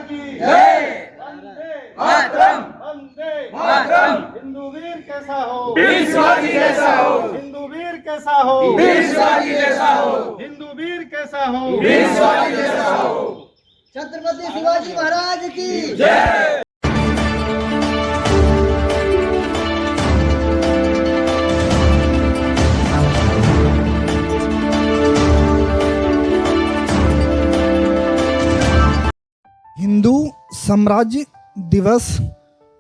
की जय। वंदे मातरम। वंदे मातरम। हिंदू वीर कैसा हो, वीर शिवाजी जैसा हो, हिंदू वीर कैसा हो, वीर शिवाजी जैसा हो, हिंदू वीर कैसा हो, वीर शिवाजी जैसा हो। छत्रपति शिवाजी महाराज की जय। हिंदू साम्राज्य दिवस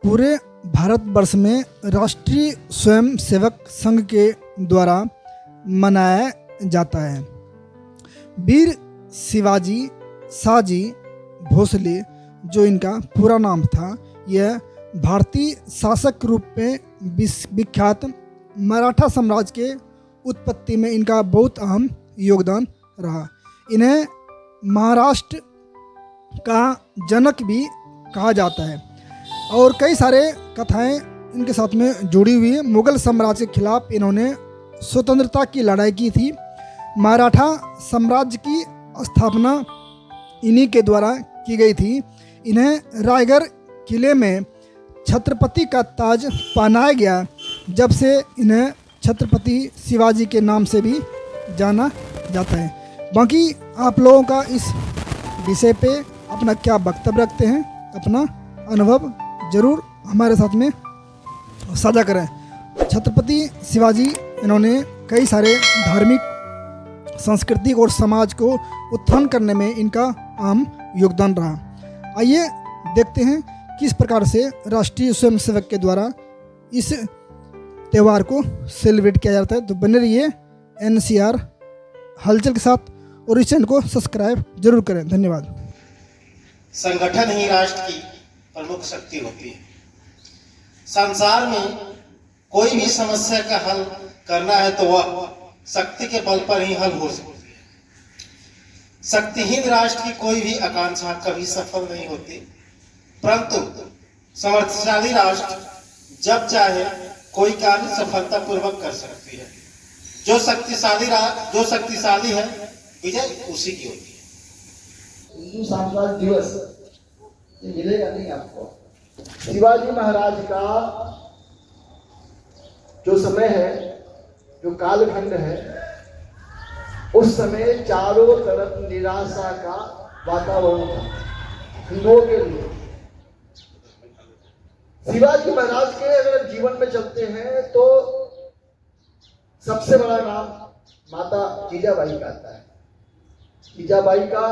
पूरे भारतवर्ष में राष्ट्रीय स्वयंसेवक संघ के द्वारा मनाया जाता है। वीर शिवाजी शाहजी भोसले, जो इनका पूरा नाम था, यह भारतीय शासक रूप में विख्यात मराठा साम्राज्य के उत्पत्ति में इनका बहुत अहम योगदान रहा। इन्हें महाराष्ट्र का जनक भी कहा जाता है और कई सारे कथाएं इनके साथ में जुड़ी हुई है। मुगल साम्राज्य के खिलाफ इन्होंने स्वतंत्रता की लड़ाई की थी। मराठा साम्राज्य की स्थापना इन्हीं के द्वारा की गई थी। इन्हें रायगढ़ किले में छत्रपति का ताज पहनाया गया, जब से इन्हें छत्रपति शिवाजी के नाम से भी जाना जाता है। बाकी आप लोगों का इस विषय पे अपना क्या वक्तव्य रखते हैं, अपना अनुभव जरूर हमारे साथ में साझा करें। छत्रपति शिवाजी इन्होंने कई सारे धार्मिक, सांस्कृतिक और समाज को उत्थान करने में इनका अहम योगदान रहा। आइए देखते हैं किस प्रकार से राष्ट्रीय स्वयंसेवक के द्वारा इस त्यौहार को सेलिब्रेट किया जाता है। तो बने रहिए NCR हलचल के साथ और इस चैनल को सब्सक्राइब जरूर करें। धन्यवाद। संगठन ही राष्ट्र की प्रमुख शक्ति होती है। संसार में कोई भी समस्या का हल करना है तो वह शक्ति के बल पर ही हल हो सकती है। शक्तिहीन राष्ट्र की कोई भी आकांक्षा कभी सफल नहीं होती, परंतु समर्थशाली राष्ट्र जब चाहे कोई कार्य सफलतापूर्वक कर सकती है। जो शक्तिशाली है, विजय उसी की होती है। हिंदू साम्राज्य दिवस ये मिलेगा नहीं आपको। शिवाजी महाराज का जो समय है, जो कालखंड है, उस समय चारों तरफ निराशा का वातावरण था हिंदुओं के लिए। शिवाजी महाराज के अगर जीवन में चलते हैं तो सबसे बड़ा नाम माता जीजाबाई का आता है। जीजाबाई का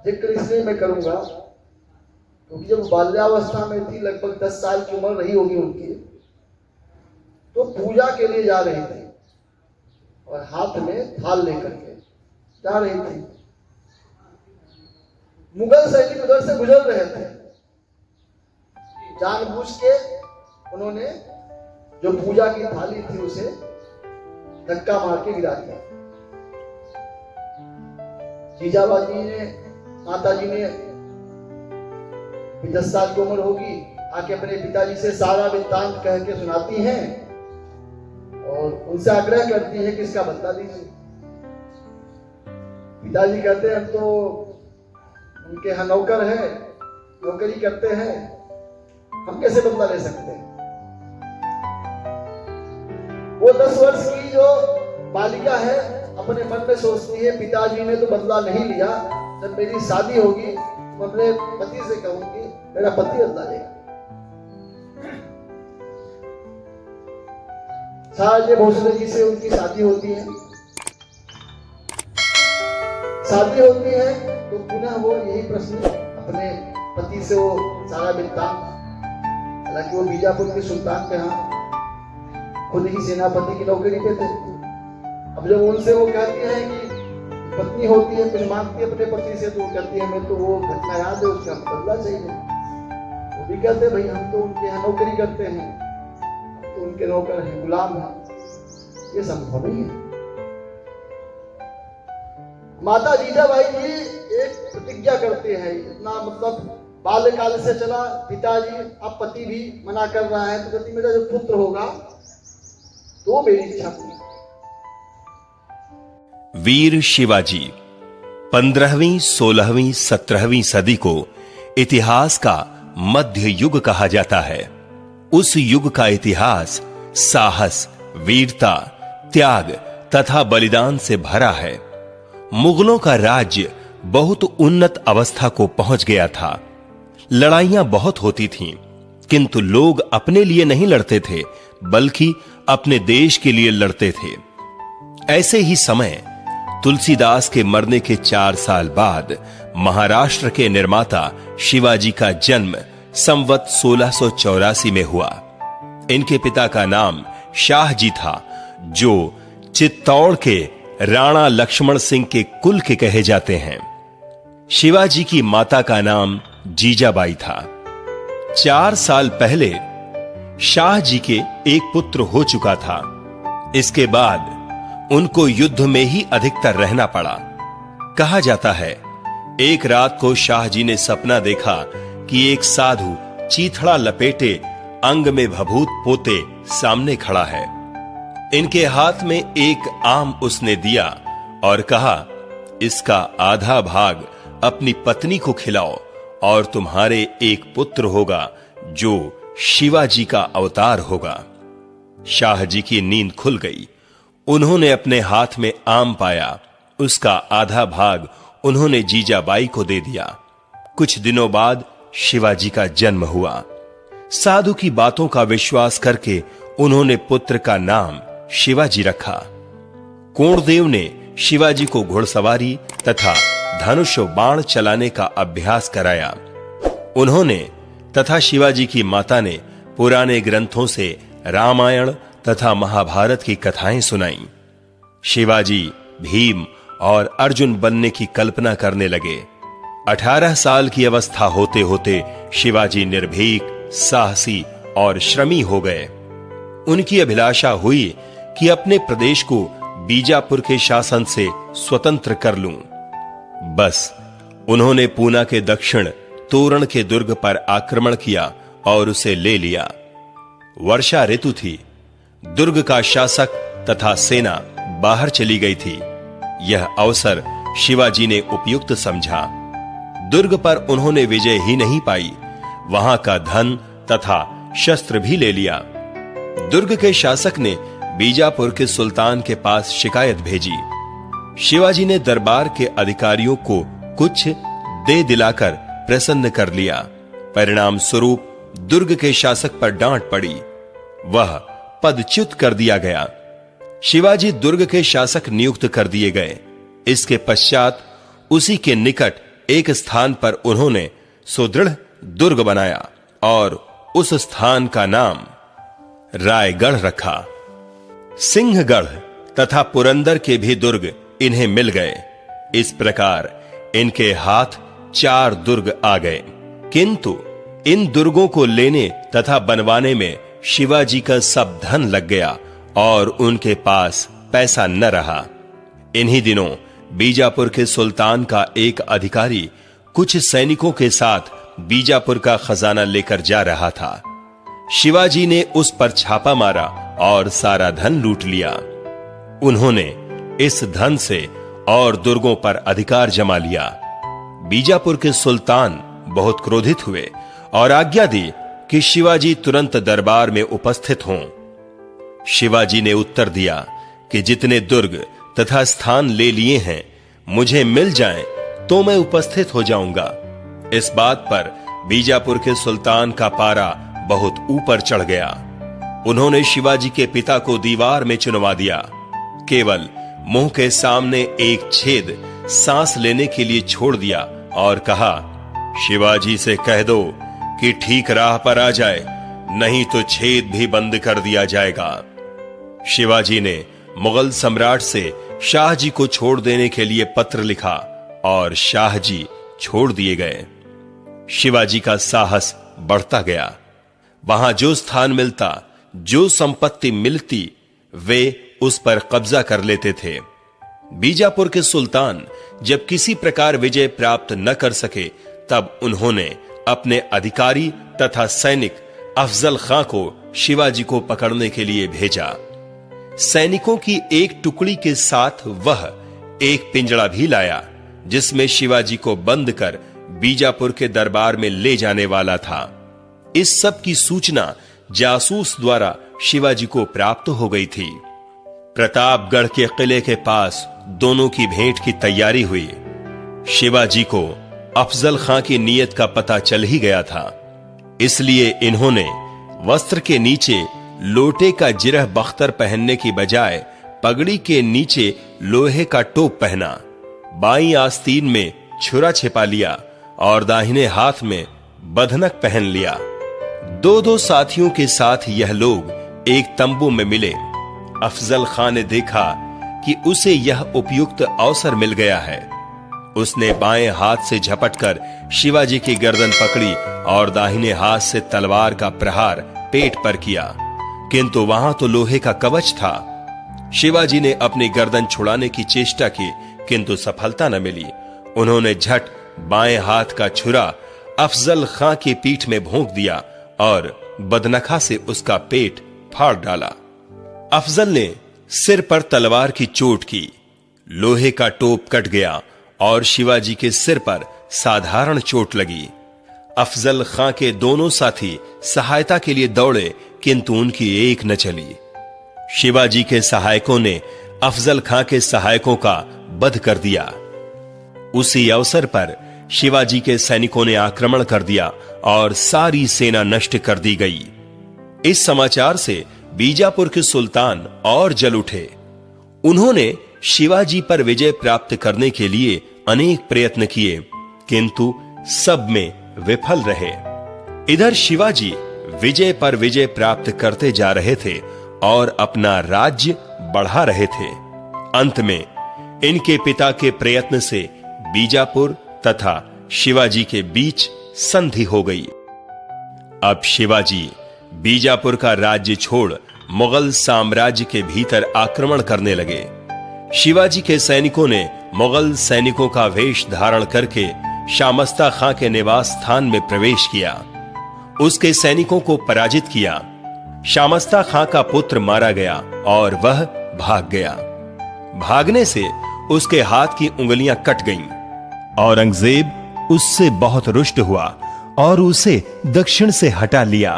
जिक्र इसलिए मैं करूंगा क्योंकि जब बाल्यावस्था में थी, लगभग 10 साल की उम्र रही होगी उनकी, तो पूजा के लिए जा रही थी और हाथ में थाल लेकर के जा रही थी। मुगल सैनिक उधर से गुजर रहे थे। जानबूझ के उन्होंने जो पूजा की थाली थी उसे धक्का मार के गिरा दिया। जीजाबाई ने, माता जी ने 10 साल की उम्र होगी, आके अपने पिताजी से सारा वृत्तांत कह के सुनाती हैं और उनसे आग्रह करती है कि इसका बदला दीजिए। पिताजी कहते हैं हम तो उनके यहाँ नौकर है, नौकरी करते हैं, हम कैसे बदला ले सकते हैं। वो 10 वर्ष की जो बालिका है अपने मन में सोचती है पिताजी ने तो बदला नहीं लिया, जब मेरी शादी होगी मैं अपने पति से कहूंगी मेरा पति बदला लेगा। शाहजी भोसले जी से उनकी शादी होती है। शादी होती है तो पुनः वो यही प्रश्न अपने पति से वो सारा वृत्तांत, हालांकि वो बीजापुर के सुल्तान के यहाँ खुद ही सेनापति की नौकरी पे थे। अब जब उनसे वो कहती है कि पत्नी होती है, कुछ मांगती है अपने पति से, तो वो कहती है मैं तो वो घटना याद है, उसका बदला चाहिए। वो भी कहते हैं भाई हम तो उनके यहाँ नौकरी करते हैं, तो उनके नौकर हैं, गुलाम हैं, ये संभव नहीं है। माता जीजाबाई जी एक प्रतिज्ञा करते हैं, इतना मतलब बाल्यकाल से चला, पिताजी अब पति भी मना कर रहा है, तो कहती मेरा जो पुत्र होगा तो मेरी इच्छा पूरी। वीर शिवाजी 15वीं, 16वीं, 17वीं सदी को इतिहास का मध्य युग कहा जाता है। उस युग का इतिहास साहस, वीरता, त्याग तथा बलिदान से भरा है। मुगलों का राज्य बहुत उन्नत अवस्था को पहुंच गया था। लड़ाइयां बहुत होती थीं, किंतु लोग अपने लिए नहीं लड़ते थे, बल्कि अपने देश के लिए लड़ते थे। ऐसे ही समय तुलसीदास के मरने के 4 साल बाद महाराष्ट्र के निर्माता शिवाजी का जन्म संवत 1684 में हुआ। इनके पिता का नाम शाहजी था, जो चित्तौड़ के राणा लक्ष्मण सिंह के कुल के कहे जाते हैं। शिवाजी की माता का नाम जीजाबाई था। 4 साल पहले शाहजी के एक पुत्र हो चुका था। इसके बाद उनको युद्ध में ही अधिकतर रहना पड़ा। कहा जाता है, एक रात को शाहजी ने सपना देखा कि एक साधु चीथड़ा लपेटे अंग में भभूत पोते सामने खड़ा है। इनके हाथ में एक आम उसने दिया और कहा, इसका आधा भाग अपनी पत्नी को खिलाओ और तुम्हारे एक पुत्र होगा जो शिवाजी का अवतार होगा। शाहजी की नींद खुल गई। उन्होंने अपने हाथ में आम पाया, उसका आधा भाग उन्होंने जीजाबाई को दे दिया। कुछ दिनों बाद शिवाजी का जन्म हुआ। साधु की बातों का विश्वास करके उन्होंने पुत्र का नाम शिवाजी रखा। कोणदेव ने शिवाजी को घुड़सवारी तथा धनुष बाण चलाने का अभ्यास कराया। उन्होंने तथा शिवाजी की माता ने पुराने ग्रंथों से रामायण तथा महाभारत की कथाएं सुनाईं। शिवाजी भीम और अर्जुन बनने की कल्पना करने लगे। 18 साल की अवस्था होते होते शिवाजी निर्भीक, साहसी और श्रमी हो गए। उनकी अभिलाषा हुई कि अपने प्रदेश को बीजापुर के शासन से स्वतंत्र कर लूं। बस उन्होंने पूना के दक्षिण तोरण के दुर्ग पर आक्रमण किया और उसे ले लिया। वर्षा ऋतु थी। दुर्ग का शासक तथा सेना बाहर चली गई थी। यह अवसर शिवाजी ने उपयुक्त समझा। दुर्ग पर उन्होंने विजय ही नहीं पाई, वहां का धन तथा शस्त्र भी ले लिया। दुर्ग के शासक ने बीजापुर के सुल्तान के पास शिकायत भेजी। शिवाजी ने दरबार के अधिकारियों को कुछ दे दिलाकर प्रसन्न कर लिया। परिणाम स्वरूप दुर्ग के शासक पर डांट पड़ी। वह पदच्युत कर दिया गया। शिवाजी दुर्ग के शासक नियुक्त कर दिए गए। इसके पश्चात उसी के निकट एक स्थान पर उन्होंने सुदृढ़ दुर्ग बनाया और उस स्थान का नाम रायगढ़ रखा। सिंहगढ़ तथा पुरंदर के भी दुर्ग इन्हें मिल गए। इस प्रकार इनके हाथ 4 दुर्ग आ गए। किंतु इन दुर्गों को लेने तथा बनवाने में शिवाजी का सब धन लग गया और उनके पास पैसा न रहा। इन्हीं दिनों बीजापुर के सुल्तान का एक अधिकारी कुछ सैनिकों के साथ बीजापुर का खजाना लेकर जा रहा था। शिवाजी ने उस पर छापा मारा और सारा धन लूट लिया। उन्होंने इस धन से और दुर्गों पर अधिकार जमा लिया। बीजापुर के सुल्तान बहुत क्रोधित हुए और आज्ञा दी कि शिवाजी तुरंत दरबार में उपस्थित हों। शिवाजी ने उत्तर दिया कि जितने दुर्ग तथा स्थान ले लिए हैं मुझे मिल जाएं तो मैं उपस्थित हो जाऊंगा। इस बात पर बीजापुर के सुल्तान का पारा बहुत ऊपर चढ़ गया। उन्होंने शिवाजी के पिता को दीवार में चुनवा दिया। केवल मुंह के सामने एक छेद सांस लेने के लिए छोड़ दिया और कहा, शिवाजी से कह दो कि ठीक राह पर आ जाए, नहीं तो छेद भी बंद कर दिया जाएगा। शिवाजी ने मुगल सम्राट से शाहजी को छोड़ देने के लिए पत्र लिखा और शाहजी छोड़ दिए गए। शिवाजी का साहस बढ़ता गया। वहां जो स्थान मिलता, जो संपत्ति मिलती, वे उस पर कब्जा कर लेते थे। बीजापुर के सुल्तान जब किसी प्रकार विजय प्राप्त न कर सके, तब उन्होंने अपने अधिकारी तथा सैनिक अफजल खां को शिवाजी को पकड़ने के लिए भेजा। सैनिकों की एक टुकड़ी के साथ वह एक पिंजड़ा भी लाया, जिसमें शिवाजी को बंद कर बीजापुर के दरबार में ले जाने वाला था। इस सब की सूचना जासूस द्वारा शिवाजी को प्राप्त हो गई थी। प्रतापगढ़ के किले के पास दोनों की भेंट की तैयारी हुई। शिवाजी को अफजल खां की नीयत का पता चल ही गया था, इसलिए इन्होंने वस्त्र के नीचे लोटे का जिरह बख्तर पहनने की बजाय पगड़ी के नीचे लोहे का टोप पहना, बाईं आस्तीन में छुरा छिपा लिया और दाहिने हाथ में बधनक पहन लिया। दो दो साथियों के साथ यह लोग एक तंबू में मिले। अफजल खां ने देखा कि उसे यह उपयुक्त अवसर मिल गया है। उसने बाएं हाथ से झपटकर शिवाजी की गर्दन पकड़ी और दाहिने हाथ से तलवार का प्रहार पेट पर किया, किंतु वहां तो लोहे का कवच था। शिवाजी ने अपनी गर्दन छुड़ाने की चेष्टा की, किंतु सफलता न मिली। उन्होंने झट बाएं हाथ का छुरा अफजल खां की पीठ में भोंक दिया और बदनखा से उसका पेट फाड़ डाला। अफजल ने सिर पर तलवार की चोट की, लोहे का टोप कट गया और शिवाजी के सिर पर साधारण चोट लगी। अफजल खां के दोनों साथी सहायता के लिए दौड़े, किंतु उनकी एक न चली। शिवाजी के सहायकों ने अफजल खां के सहायकों का वध कर दिया। उसी अवसर पर शिवाजी के सैनिकों ने आक्रमण कर दिया और सारी सेना नष्ट कर दी गई। इस समाचार से बीजापुर के सुल्तान और जल उठे। उन्होंने शिवाजी पर विजय प्राप्त करने के लिए अनेक प्रयत्न किए, किंतु सब में विफल रहे। इधर शिवाजी विजय पर विजय प्राप्त करते जा रहे थे और अपना राज्य बढ़ा रहे थे। अंत में इनके पिता के प्रयत्न से बीजापुर तथा शिवाजी के बीच संधि हो गई। अब शिवाजी बीजापुर का राज्य छोड़ मुगल साम्राज्य के भीतर आक्रमण करने लगे। शिवाजी के सैनिकों ने मुगल सैनिकों का वेश धारण करके शामस्ता खां के निवास स्थान में प्रवेश किया, उसके सैनिकों को पराजित किया। शामस्ता खां का पुत्र मारा गया और वह भाग गया। भागने से उसके हाथ की उंगलियां कट गईं। औरंगजेब उससे बहुत रुष्ट हुआ और उसे दक्षिण से हटा लिया।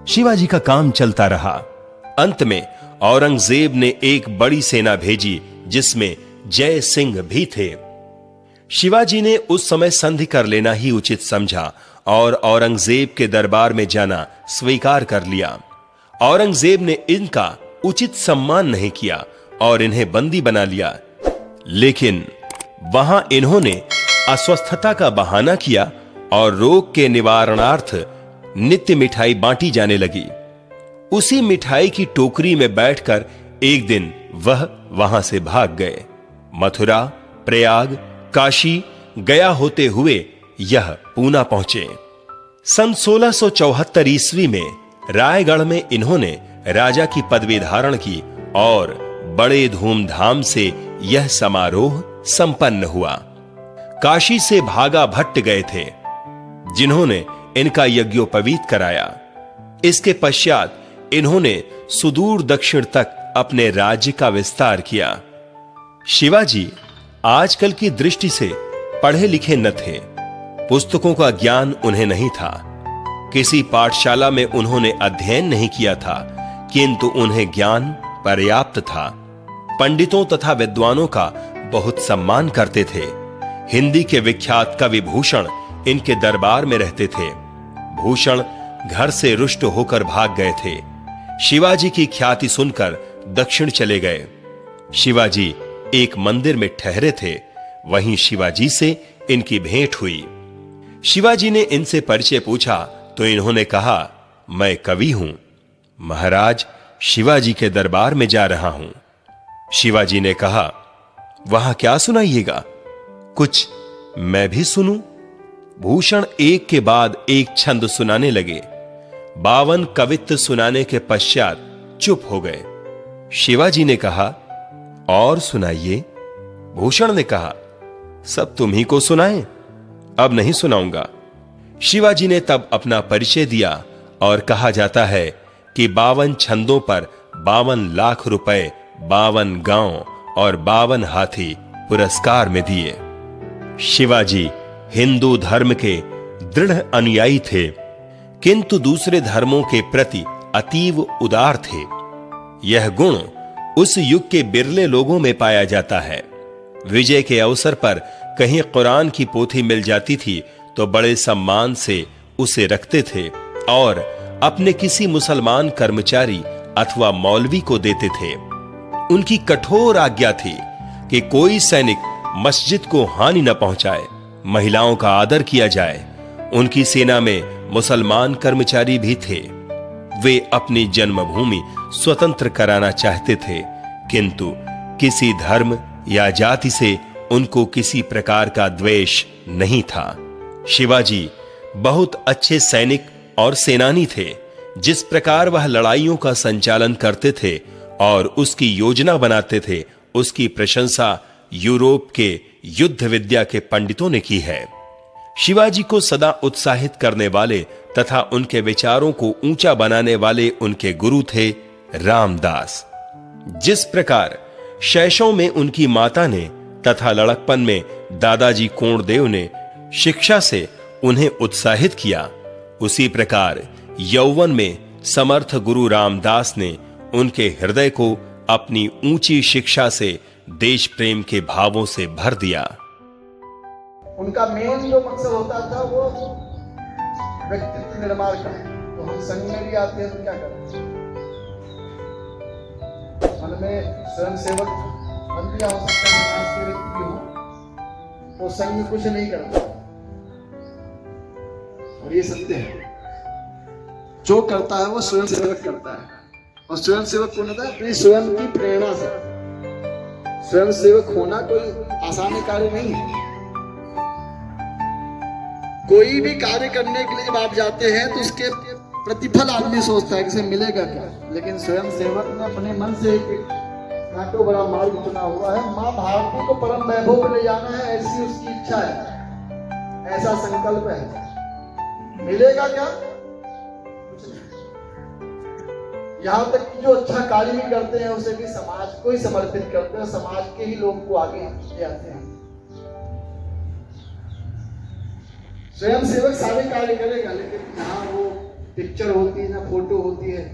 शिवाजी का काम चलता रहा। अंत में औरंगजेब ने एक बड़ी सेना भेजी, जिसमें जय सिंह भी थे। शिवाजी ने उस समय संधि कर लेना ही उचित समझा और औरंगजेब के दरबार में जाना स्वीकार कर लिया। औरंगजेब ने इनका उचित सम्मान नहीं किया और इन्हें बंदी बना लिया, लेकिन वहां इन्होंने अस्वस्थता का बहाना किया और रोग के निवारणार्थ नित्य मिठाई बांटी जाने लगी। उसी मिठाई की टोकरी में बैठकर एक दिन वह वहां से भाग गए। मथुरा, प्रयाग, काशी, गया होते हुए यह पूना पहुंचे। सन 1674 ईस्वी में रायगढ़ में इन्होंने राजा की पदवी धारण की और बड़े धूमधाम से यह समारोह संपन्न हुआ। काशी से भागा भट्ट गए थे, जिन्होंने इनका यज्ञोपवीत कराया। इसके पश्चात इन्होंने सुदूर दक्षिण तक अपने राज्य का विस्तार किया। शिवाजी आजकल की दृष्टि से पढ़े लिखे न थे, पुस्तकों का ज्ञान उन्हें नहीं था, किसी पाठशाला में उन्होंने अध्ययन नहीं किया था, किंतु उन्हें ज्ञान पर्याप्त था। पंडितों तथा विद्वानों का बहुत सम्मान करते थे। हिंदी के विख्यात कवि भूषण इनके दरबार में रहते थे। भूषण घर से रुष्ट होकर भाग गए थे। शिवाजी की ख्याति सुनकर दक्षिण चले गए। शिवाजी एक मंदिर में ठहरे थे, वहीं शिवाजी से इनकी भेंट हुई। शिवाजी ने इनसे परिचय पूछा तो इन्होंने कहा, मैं कवि हूं, महाराज शिवाजी के दरबार में जा रहा हूं। शिवाजी ने कहा, वहां क्या सुनाइएगा, कुछ मैं भी सुनूं। भूषण एक के बाद एक छंद सुनाने लगे। 52 कवित्व सुनाने के पश्चात चुप हो गए। शिवाजी ने कहा, और सुनाइए। भूषण ने कहा, सब तुम ही को सुनाएं, अब नहीं सुनाऊंगा। शिवाजी ने तब अपना परिचय दिया और कहा जाता है कि 52 छंदों पर 52 लाख रुपए, 52 गांव और 52 हाथी पुरस्कार में दिए। शिवाजी हिंदू धर्म के दृढ़ अनुयायी थे, किंतु दूसरे धर्मों के प्रति अतीव उदार थे। यह गुण उस युग के बिरले लोगों में पाया जाता है। विजय के अवसर पर कहीं कुरान की पोथी मिल जाती थी तो बड़े सम्मान से उसे रखते थे और अपने किसी मुसलमान कर्मचारी अथवा मौलवी को देते थे। उनकी कठोर आज्ञा थी कि कोई सैनिक मस्जिद को हानि न पहुंचाए, महिलाओं का आदर किया जाए। उनकी सेना में मुसलमान कर्मचारी भी थे। वे अपनी जन्मभूमि स्वतंत्र कराना चाहते थे, किंतु किसी धर्म या जाति से उनको किसी प्रकार का द्वेष नहीं था। शिवाजी बहुत अच्छे सैनिक और सेनानी थे। जिस प्रकार वह लड़ाइयों का संचालन करते थे और उसकी योजना बनाते थे, उसकी प्रशंसा यूरोप के युद्ध विद्या के पंडितों ने की है। शिवाजी को सदा उत्साहित करने वाले तथा उनके विचारों को ऊंचा बनाने वाले उनके गुरु थे रामदास। जिस प्रकार शैशव में उनकी माता ने तथा लड़कपन में दादाजी कोंडदेव ने शिक्षा से उन्हें उत्साहित किया, उसी प्रकार यौवन में समर्थ गुरु रामदास ने उनके हृदय को अपनी ऊंची शिक्षा से देश प्रेम के भावों से भर दिया। उनका मेन जो मकसद होता था वो व्यक्तित्व निर्माण का। तो हम संघ में भी आते हैं तो क्या करते हैं, मन में स्वयं सेवक बन दिया हो सकता है, समाज के व्यक्ति भी हो तो संघ में कुछ नहीं करता। और ये सत्य है, जो करता है वो स्वयं सेवक करता है। और स्वयं सेवक कौन होता है? अपनी स्वयं की प्रेरणा से। स्वयं सेवक होना कोई आसान कार्य नहीं है। कोई भी कार्य करने के लिए जब आप जाते हैं तो उसके प्रतिफल आदमी सोचता है कि इसे मिलेगा क्या, लेकिन स्वयं सेवक ने अपने मन से एक कांटो बड़ा मार्ग चुना हुआ है। माँ भारती को परम वैभव में ले जाना है, ऐसी उसकी इच्छा है, ऐसा संकल्प है। मिलेगा क्या? कुछ नहीं। यहाँ तक कि जो अच्छा कार्य भी करते हैं उसे भी समाज को ही समर्पित करते हैं, समाज के ही लोग को आगे ले आते हैं। स्वयं सेवक सारे कार्य करेगा, लेकिन जहाँ वो पिक्चर होती है ना फोटो होती है,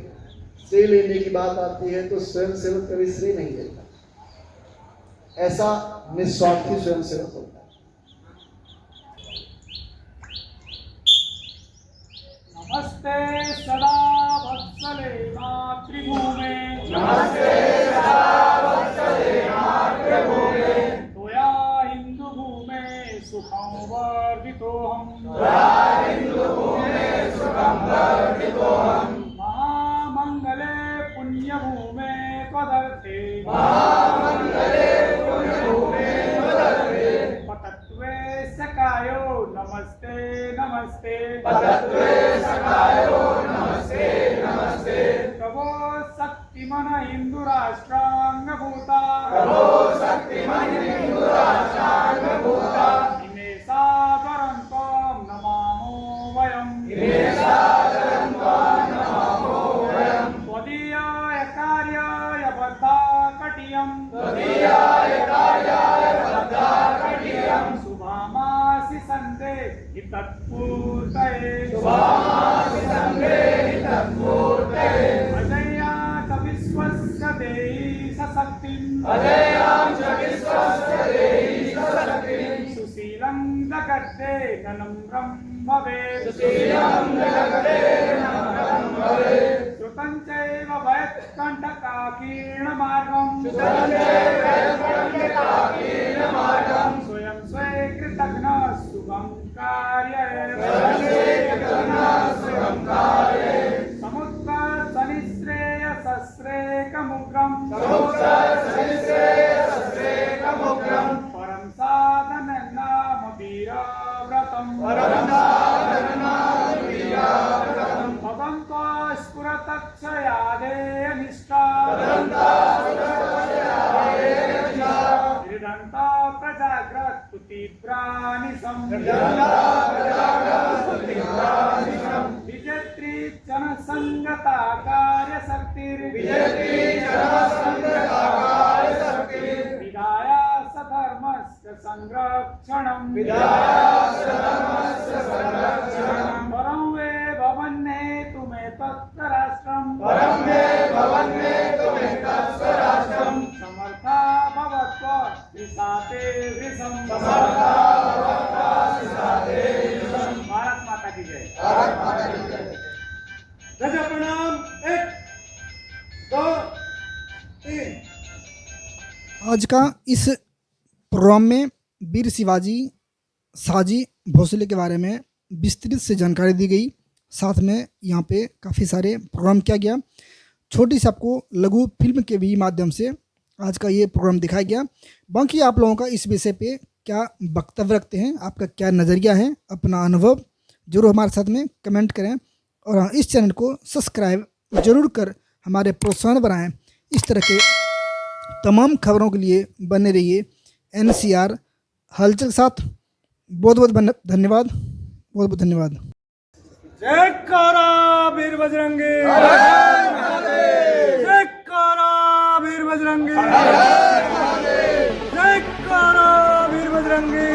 श्रेय लेने की बात आती है तो स्वयं सेवक कभी श्रेय नहीं लेता। ऐसा निस्वार्थी स्वयं सेवक होता है। नमस्ते सदा वत्सले मातृभूमे, नमस्ते सदा वत्सले मातृभूमे, त्वया हिंदू भूमे सुखं वर्धितोऽहम्, त्वया हिंदू भूमे सुखं वर्धितोऽहम्, महामंगले पुण्यभूमे त्वदर्थे, महामंगले पुण्यभूमे त्वदर्थे, पतत्वे सकायो नमस्ते नमस्ते, पतत्वे सखायो नमस्ते नमस्ते, प्रभो शक्तिमन हिंदू राष्ट्रांगभूता, प्रभो शक्तिमन् हिंदू राष्ट्रांगभूता, इमे सादरं त्वां नमामो वयम्, इमे सादरं त्वां नमामो वयम्, त्वदीयाय कार्याय बद्धाकटियम्, त्वदीयाय कार्याय बद्धाकटियम्, शुभामासि सन्ते हितत्पूर्तये, शुभामासि सन्ते हितत्पूर्तये, अजया च विश्वस्य देहि सशक्तिम्, अजयां च विश्वस्य देहि सशक्तिम्, सुशीलं जगत्ते नम्रं भवेत्, सुशीलं जगते नम्रं भवेत्, श्रुतं चैव वयत्कण्टकाकीर्णमार्गम्, श्रुतं चैव वयत्कण्टकाकीर्णमार्गम्, स्वयं स्वे कृतघ्नः शुभं कार्ये, स्वयं स्वे कृतघ्नः शुभं कार्ये, समुत्तरसनिःश्रेयसस्रेकमुग्रम्, समुत्तरसनिःश्रेयसस्रेकमुग्रम्, परं साधनं नाम वीरव्रतम्, परं साधनं नाम वीरव्रतम्, भवन्तो स्फुरतक्षयादेयनिष्ठा, हृदन्ता प्रजाग्रस्तुतिभ्रानिशम्, विजयत्री जनसंगता कार्यशक्तिर्, विधाया सधर्मस्य संरक्षणम्, आज का इस प्रोग्राम में वीर शिवाजी साजी भोसले के बारे में विस्तृत से जानकारी दी गई। साथ में यहाँ पे काफ़ी सारे प्रोग्राम किया गया। छोटी सी आपको लघु फिल्म के भी माध्यम से आज का ये प्रोग्राम दिखाया गया। बाकी आप लोगों का इस विषय पे क्या वक्तव्य रखते हैं, आपका क्या नज़रिया है, अपना अनुभव जरूर हमारे साथ में कमेंट करें। और हाँ, इस चैनल को सब्सक्राइब जरूर कर हमारे प्रोत्साहन बनाएं। इस तरह के तमाम खबरों के लिए बने रहिए NCR हलचल के साथ। बहुत बहुत धन्यवाद, बहुत बहुत धन्यवाद। जयकारा वीर बजरंगी, जयकारा वीर बजरंगी, जयकारा वीर बजरंगी।